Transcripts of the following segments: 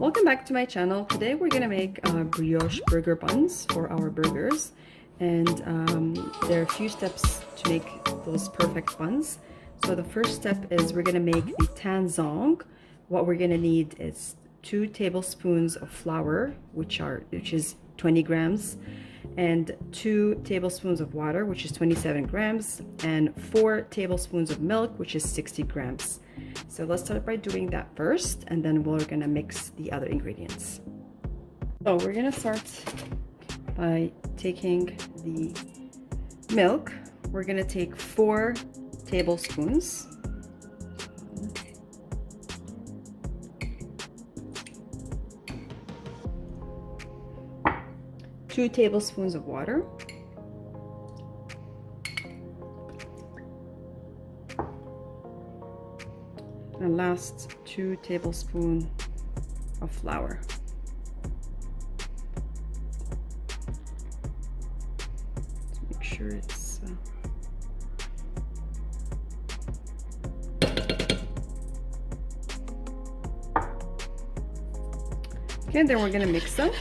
Welcome back to my channel. Today we're gonna make brioche burger buns for our burgers, and there are a few steps to make those perfect buns. So the first step is we're gonna make the tanzong. What we're gonna need is 2 tablespoons of flour, which is 20 grams, and 2 tablespoons of water, which is 27 grams, and 4 tablespoons of milk, which is 60 grams. So let's start by doing that first, and then we're gonna mix the other ingredients. So we're gonna start by taking the milk. We're gonna take 4 tablespoons. 2 tablespoons of water, and last 2 tablespoons of flour. Let's make sure it's okay. Then we're gonna mix them.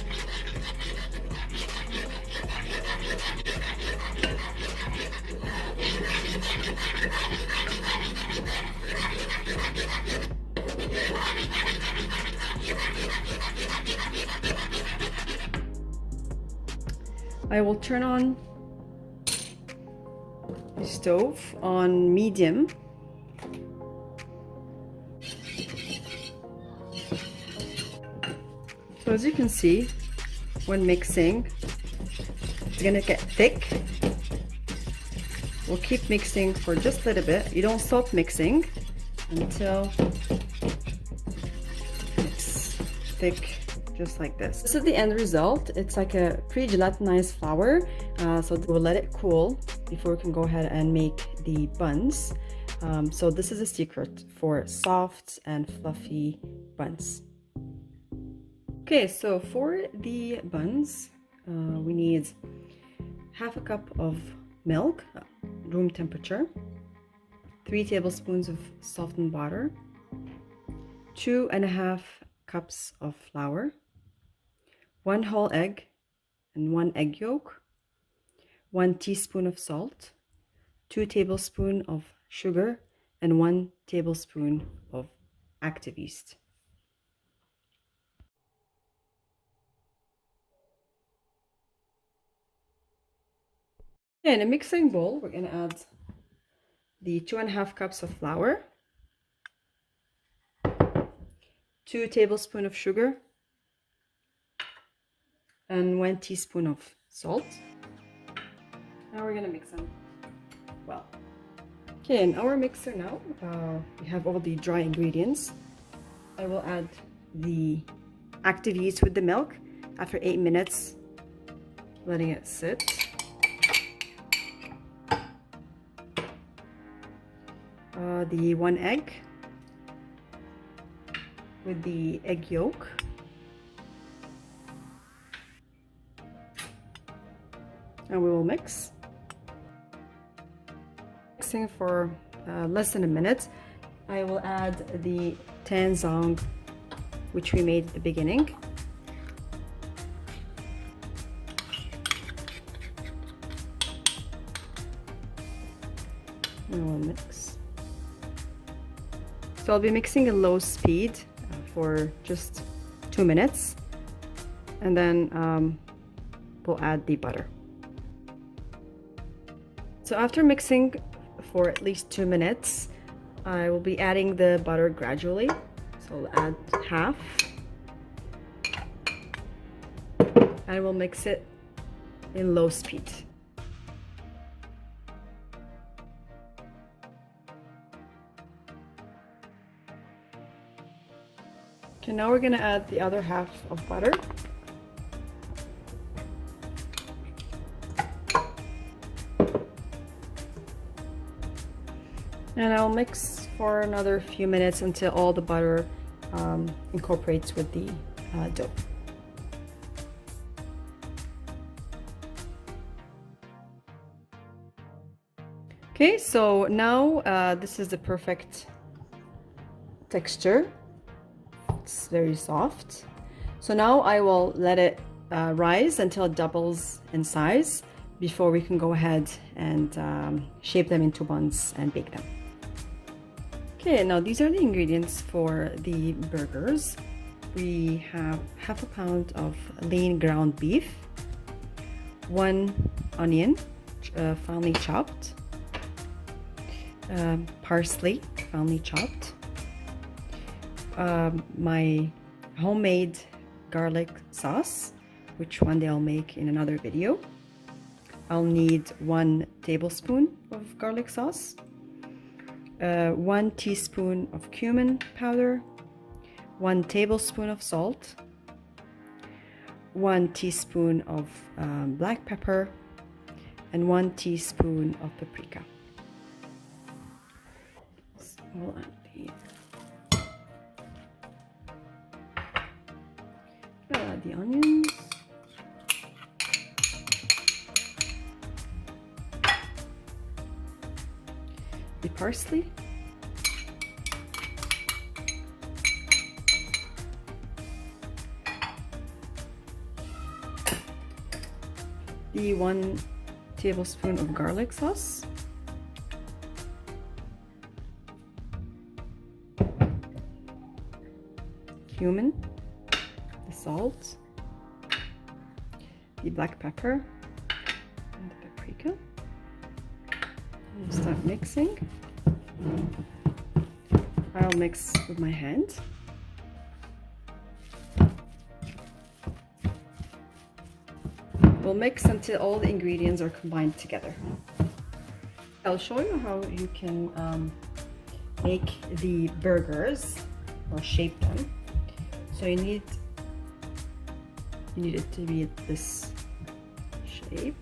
I will turn on the stove on medium. So as you can see, when mixing, it's gonna get thick. We'll keep mixing for just a little bit. You don't stop mixing until it's thick, just like this. This is the end result. It's like a pre-gelatinized flour, so we'll let it cool before we can go ahead and make the buns. So this is a secret for soft and fluffy buns. Okay, so for the buns, we need half a cup of milk, room temperature, 3 tablespoons of softened butter, 2.5 cups of flour, 1 whole egg and 1 egg yolk, 1 teaspoon of salt, 2 tablespoons of sugar, and 1 tablespoon of active yeast. In a mixing bowl, we're going to add the 2.5 cups of flour, 2 tablespoons of sugar, and 1 teaspoon of salt. Now we're going to mix them well. Okay, in our mixer now, we have all the dry ingredients. I will add the active yeast with the milk after 8 minutes, letting it sit. The 1 egg with the egg yolk, and we will mix. Mixing for less than a minute, I will add the tanzong, which we made at the beginning. And we'll mix. So I'll be mixing at low speed for just 2 minutes, and then we'll add the butter. So after mixing for at least 2 minutes, I will be adding the butter gradually. So I'll add half, and I will mix it in low speed. Okay, now we're going to add the other half of butter. And I'll mix for another few minutes until all the butter incorporates with the dough. Okay, so now this is the perfect texture. It's very soft. So now I will let it rise until it doubles in size before we can go ahead and shape them into buns and bake them. Okay, now these are the ingredients for the burgers. We have half a pound of lean ground beef, 1 onion finely chopped, parsley finely chopped, my homemade garlic sauce, which one day I'll make in another video. I'll need 1 tablespoon of garlic sauce, 1 teaspoon of cumin powder, 1 tablespoon of salt, 1 teaspoon of black pepper, and 1 teaspoon of paprika. So I'll add the onions. The parsley. The 1 tablespoon of garlic sauce. Cumin, the salt, the black pepper, and the paprika. I'll start mixing. I'll mix with my hand. We'll mix until all the ingredients are combined together. I'll show you how you can make the burgers or shape them. So you need it to be this shape,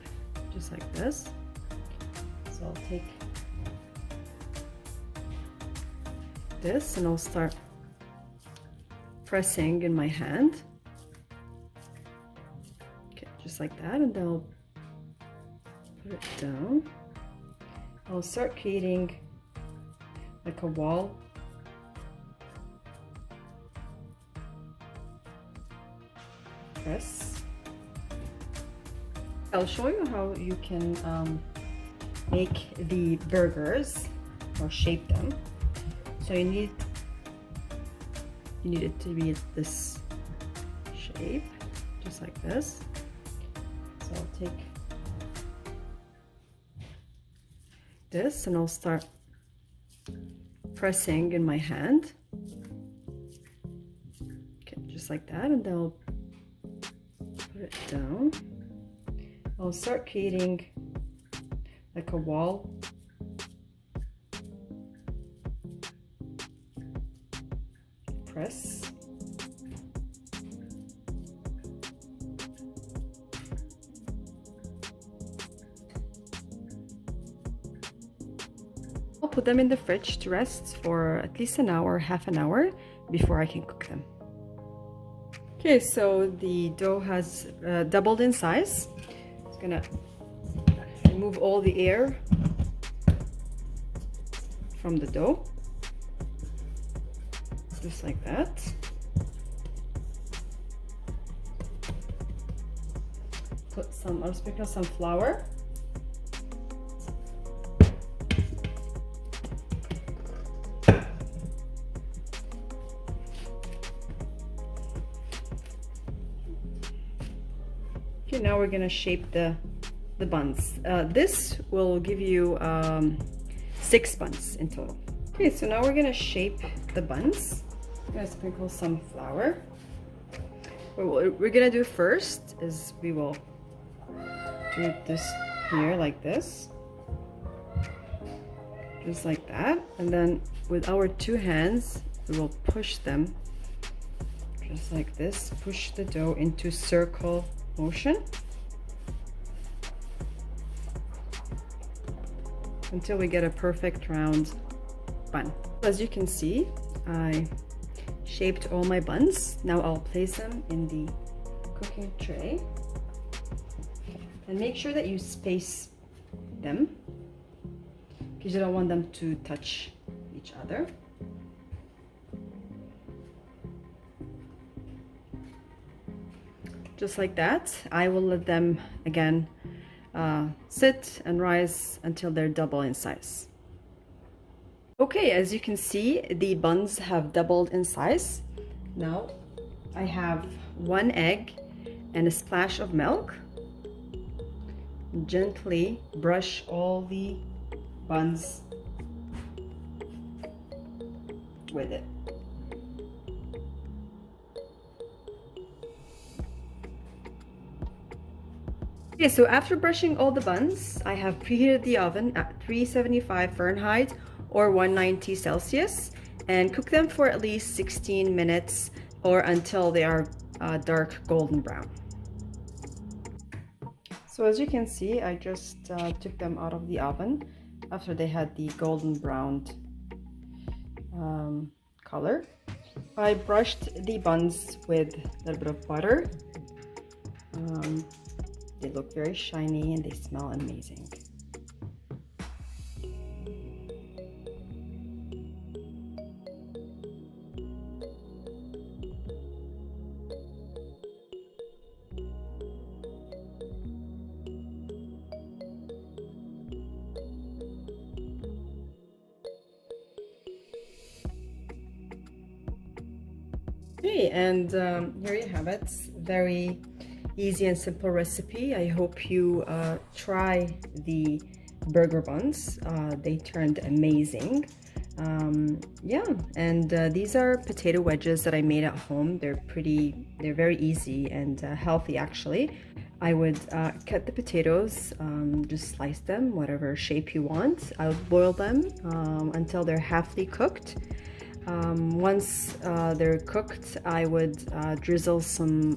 just like this. So I'll take this and I'll start pressing in my hand. Okay, just like that, and then I'll put it down. I'll start creating like a wall. Press. I'll show you how you can make the burgers or shape them. So you need it to be this shape, just like this. So I'll take this and I'll start pressing in my hand. Okay, just like that, and then I'll put it down. I'll start creating like a wall. Press. I'll put them in the fridge to rest for at least an hour, half an hour before I can cook them. Okay, so the dough has doubled in size. It's gonna remove all the air from the dough, just like that. I'll sprinkle some flour. Okay, now we're gonna shape the buns. This will give you 6 buns in total. Okay, so now we're gonna shape the buns. I'm gonna sprinkle some flour. What we're gonna do first is we will do this here like this, just like that, and then with our 2 hands we will push them just like this, push the dough into circle motion until we get a perfect round bun. As you can see, I shaped all my buns. Now I'll place them in the cooking tray and make sure that you space them because you don't want them to touch each other. just like that. I will let them again sit and rise until they're double in size. Okay, as you can see, the buns have doubled in size. Now I have 1 egg and a splash of milk. Gently brush all the buns with it. Okay, so after brushing all the buns, I have preheated the oven at 375 Fahrenheit or 190 Celsius and cook them for at least 16 minutes or until they are dark golden brown. So as you can see, I just took them out of the oven after they had the golden browned color. I brushed the buns with a little bit of butter. They look very shiny and they smell amazing. Okay, and here you have it. Very easy and simple recipe. I hope you try the burger buns. They turned amazing. Yeah, and these are potato wedges that I made at home. They're very easy and healthy actually. I would cut the potatoes, just slice them whatever shape you want. I would boil them until they're halfly cooked. Once they're cooked, I would drizzle some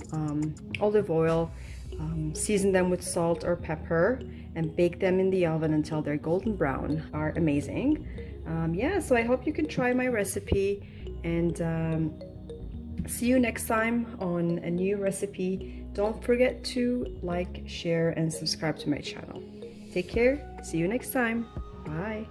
olive oil, season them with salt or pepper, and bake them in the oven until they're golden brown. Are amazing. Yeah, so I hope you can try my recipe, and see you next time on a new recipe. Don't forget to like, share, and subscribe to my channel. Take care. See you next time. Bye.